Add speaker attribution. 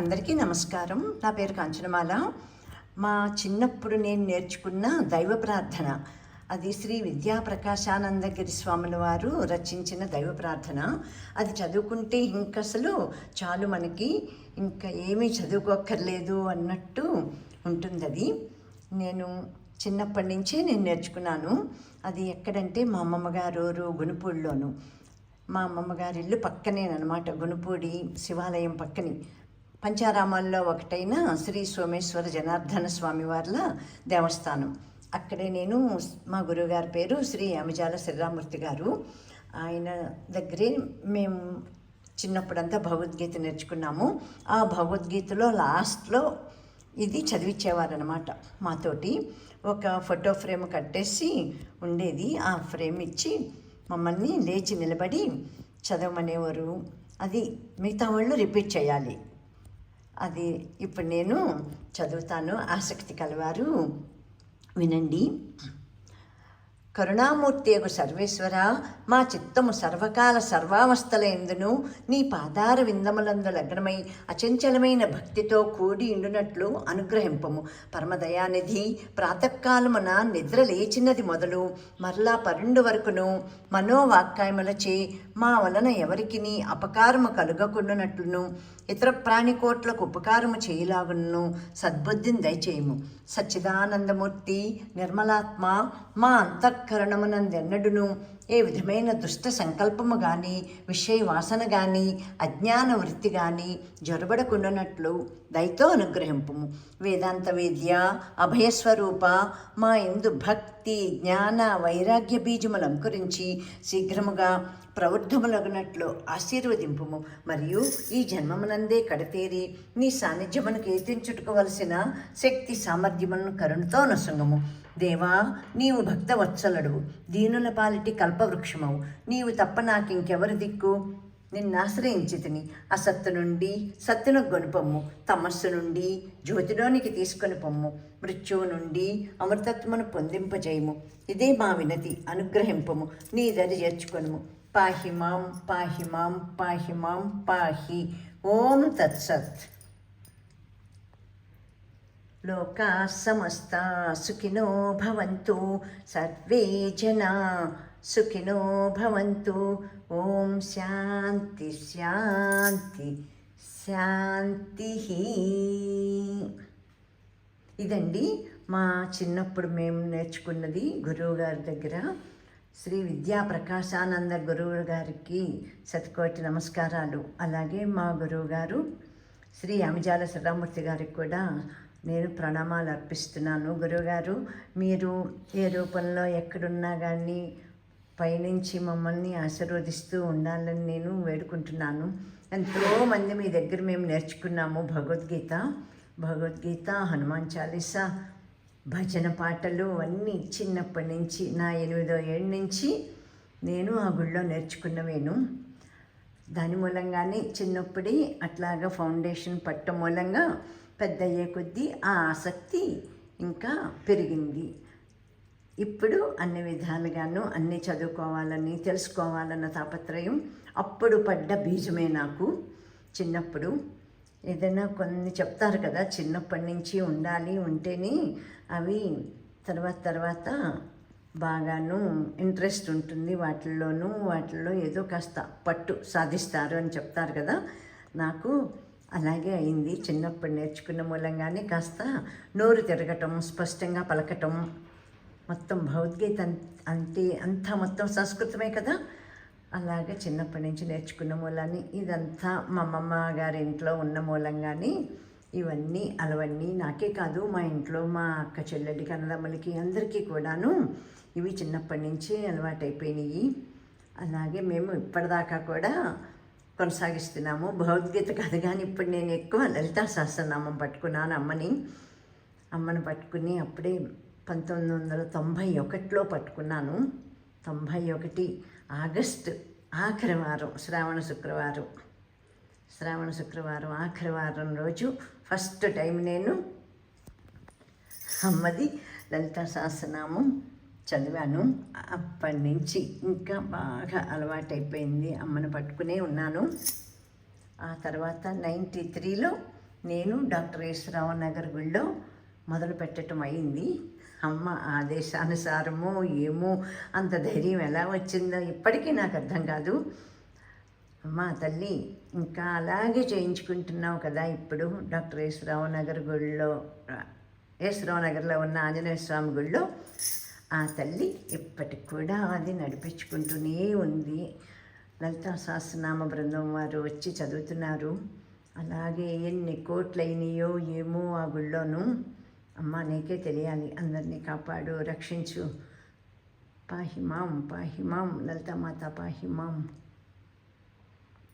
Speaker 1: అందరికీ నమస్కారం. నా పేరు కాంచనమాల. మా చిన్నప్పుడు నేను నేర్చుకున్న దైవ ప్రార్థన అది శ్రీ విద్యాప్రకాశానందగిరి స్వాముల వారు రచించిన దైవ ప్రార్థన. అది చదువుకుంటే ఇంకసలు చాలు, మనకి ఇంకా ఏమీ చదువుకోక్కర్లేదు అన్నట్టు ఉంటుంది. అది నేను చిన్నప్పటి నుంచే నేను నేర్చుకున్నాను. అది ఎక్కడంటే మా అమ్మమ్మ గారు గునుపూడిలోను. మా అమ్మమ్మ గారి ఇల్లు పక్కనేనమాట, గునుపూడి శివాలయం పక్కనే. పంచారామాల్లో ఒకటైన శ్రీ సోమేశ్వర జనార్దన స్వామి వార్ల దేవస్థానం. అక్కడే నేను, మా గురువుగారి పేరు శ్రీ అమిజాల శ్రీరామూర్తి గారు. ఆయన దగ్గరే మేము చిన్నప్పుడంతా భగవద్గీత నేర్చుకున్నాము. ఆ భగవద్గీతలో లాస్ట్లో ఇది చదివించేవారనమాట మాతోటి. ఒక ఫోటో ఫ్రేమ్ కట్టేసి ఉండేది. ఆ ఫ్రేమ్ ఇచ్చి మమ్మల్ని లేచి నిలబడి చదవమనేవారు. అది మిగతా వాళ్ళు రిపీట్ చేయాలి. అది ఇప్పుడు నేను చదువుతాను, ఆసక్తి కలవారు వినండి. కరుణామూర్తియగు సర్వేశ్వర, మా చిత్తము సర్వకాల సర్వావస్థల ఎందును నీ పాదార విందములందు లగ్నమై అచంచలమైన భక్తితో కూడి ఉండునట్లు అనుగ్రహింపము. పరమదయానిధి, ప్రాతకాలమున నిద్ర లేచినది మొదలు మరలా పరుండు వరకును మనోవాక్కాయములచే మా వలన ఎవరికి అపకారము కలుగకుండానట్లును ఇతర ప్రాణికోట్లకు ఉపకారము చేయలాగును సద్బుద్ధిని దయచేయము. సచ్చిదానందమూర్తి నిర్మలాత్మ, మా అంతఃకరణమునందెన్నడును ఏ విధమైన దుష్ట సంకల్పము కానీ, విషయ వాసన కానీ, అజ్ఞాన వృత్తి కానీ జొరబడకుండానట్లు దయతో అనుగ్రహింపుము. వేదాంత వేద్య అభయస్వరూప, మా యందు భక్తి జ్ఞాన వైరాగ్య బీజములు అంకురించి శీఘ్రముగా ప్రవృద్ధములగునట్లు ఆశీర్వదింపుము. మరియు ఈ జన్మమునందే కడతేరి నీ సాన్నిధ్యమును కీర్తించుటవలసిన శక్తి సామర్థ్యములను కరుణతో నొసంగము. దేవా, నీవు భక్తవత్సలుడువు, దీనుల పాలిటి కల్పవృక్షమవు. నీవు తప్ప నాకింకెవరు దిక్కు? నిన్నాశ్రయించితిని. అసత్తు నుండి సత్తును గొనుపమ్ము, తమస్సు నుండి జ్యోతిలోనికి తీసుకొని పొమ్ము, మృత్యువు నుండి అమృతత్వమును పొందింపజేయము. ఇదే మా వినతి, అనుగ్రహింపము, నీ దరి చేర్చుకొనుము. పాహి మాం పాహి మాం పాహి మాం పాహి. ఓం తత్సత్. లోకా సమస్తా సుఖినో భవంతు, సర్వే జనా సుఖినో భవంతు. ఓం శాంతి శాంతి శాంతి. ఇదండి మా చిన్నప్పుడు మేము నేర్చుకున్నది గురువు గారి దగ్గర. శ్రీ విద్యాప్రకాశానంద గురువు గారికి శతకోటి నమస్కారాలు. అలాగే మా గురువు గారు శ్రీ అమిజాల శ్రీరామూర్తి గారికి కూడా నేను ప్రణామాలు అర్పిస్తున్నాను. గురువుగారు, మీరు ఏ రూపంలో ఎక్కడున్నా కానీ పైనుంచి మమ్మల్ని ఆశీర్వదిస్తూ ఉండాలని నేను వేడుకుంటున్నాను. ఎంతోమంది మీ దగ్గర మేము నేర్చుకున్నాము భగవద్గీత, హనుమాన్ చాలీసా, భజన పాటలు అన్నీ చిన్నప్పటి నుంచి, నా 8వ ఏళ్ళ నుంచి నేను ఆ గుళ్ళో నేర్చుకున్నవేను. దాని మూలంగానే చిన్నప్పుడే అట్లాగా ఫౌండేషన్ పట్టం మూలంగా పెద్ద అయ్యే కొద్దీ ఆ ఆసక్తి ఇంకా పెరిగింది. ఇప్పుడు అన్ని విధాలుగాను అన్నీ చదువుకోవాలని, తెలుసుకోవాలన్న తాపత్రయం అప్పుడు పడ్డ బీజమే నాకు. చిన్నప్పుడు ఏదైనా కొన్ని చెప్తారు కదా, చిన్నప్పటి నుంచి ఉండాలి, ఉంటేనే అవి తర్వాత బాగాను ఇంట్రెస్ట్ ఉంటుంది వాటిల్లో ఏదో కాస్త పట్టు సాధిస్తారు అని చెప్తారు కదా. నాకు అలాగే అయింది. చిన్నప్పుడు నేర్చుకున్న మూలంగానే కాస్త నోరు తిరగటం, స్పష్టంగా పలకటం, మొత్తం భగవద్గీత అంటే అంతా మొత్తం సంస్కృతమే కదా. అలాగే చిన్నప్పటి నుంచి నేర్చుకున్న మూలాన్ని ఇదంతా మా అమ్మమ్మ గారి ఇంట్లో ఉన్న మూలంగానే ఇవన్నీ అలవన్నీ నాకే కాదు, మా ఇంట్లో మా అక్క చెల్లెళ్ళకి, అన్నదమ్ములకి అందరికీ కూడాను ఇవి చిన్నప్పటి నుంచి అలవాటైపోయినాయి. అలాగే మేము ఇప్పటిదాకా కూడా కొనసాగిస్తున్నాము. భగవద్గీత కాదు కానీ ఇప్పుడు నేను ఎక్కువ లలితా సహస్రనామం పట్టుకున్నాను. అమ్మను పట్టుకుని అప్పుడే 1991లో పట్టుకున్నాను. 91 ఆగస్టు ఆఖరి వారం, శ్రావణ శుక్రవారం ఆఖరి వారం రోజు ఫస్ట్ టైం నేను అమ్మది లలితా సహస్రనామం చదివాను. అప్పటి నుంచి ఇంకా బాగా అలవాటైపోయింది. అమ్మను పట్టుకునే ఉన్నాను. ఆ తర్వాత 93లో నేను డాక్టర్ ఎస్ రావు నగర్ గుళ్ళో మొదలు పెట్టడం అయింది. అమ్మ ఆదేశానుసారమో ఏమో అంత ధైర్యం ఎలా వచ్చిందో ఇప్పటికీ నాకు అర్థం కాదు. అమ్మా తల్లి, ఇంకా అలాగే చేయించుకుంటున్నావు కదా ఇప్పుడు డాక్టర్ ఎస్ రావు నగర్ గుళ్ళో, ఎస్ రావు నగర్లో ఉన్న ఆంజనేయ స్వామి గుళ్ళో ఆ తల్లి ఇప్పటికి కూడా అది నడిపించుకుంటూనే ఉంది. లలితా సహస్రనామ బృందం వారు వచ్చి చదువుతున్నారు. అలాగే ఎన్ని కోట్లయినాయో ఏమో ఆ గుళ్ళోనూ. అమ్మ నీకే తెలియాలి, అందరినీ కాపాడు, రక్షించు. పాహిమాం పాహిమాం లలితామాత పాహిమాం.